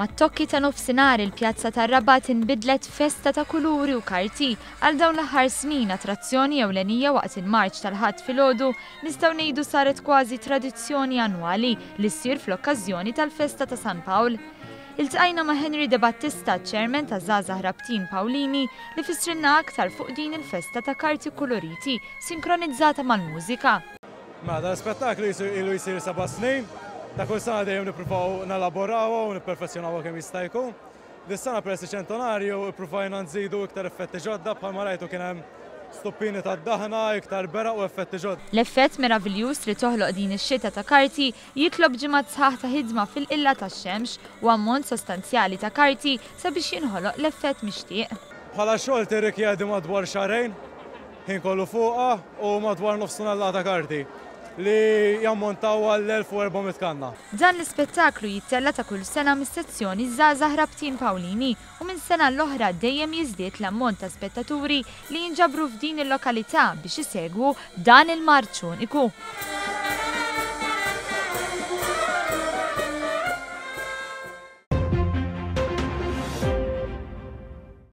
Mat-tokki ta' nofsinhar il-Pjazza tar-Rabat inbidlet festa ta' kuluri u karti għal dawn l-aħħar snin attrazzjoni ewlenija waqt il-Marċ tal-Ħadd filgħodu nistgħu ngħidu saret kważi tradizzjoni annwali li ssir fl-okkażjoni tal-Festa ta' San Pawl. Iltqajna ma' Henry De Battista, chairman ta' Żgħażagħ Rabtin Pawlini, li fissrinna aktar fuq din il-festa ta' karti koloriti sinkronizzata mal-mużika. Ma dan spettaklu ilu jsir 7 snin. Ta' kull sena dejjem nippruvaw nalaborawha u nipperfezzjonawha kemm jista' jkun. Dis-sena peress ċentonarju ippruvajna nżidu iktar effetti ġodda bħalma rajtu kien hemm stuppini tad-daħna, iktar beraq u effetti ġodda. L-effett meraviljuż li toħloq din ix-xita ta' karti jitlob ġimgħat sħaħ ta' ħidma fil-qilla tax-xemx u ammont sostanzjali ta' karti sabiex jinħoloq l-effett mixtieq. Bħala xogħol tirrikjedi madwar xahrejn, ħin kollu fuqha u madwar nofs tunnellata karti li jammontaw għall-1400 kanna. Dan l-ispettaklu jittella ta' kull sena mis-sezzjoni Żgħażagħ Rabtin Pawlini u minn sena l-oħra dejjem jiżdied l-ammont ta' spettaturi li jinġabru f'din il-lokalità biex isegwu dan il-marċ uniku.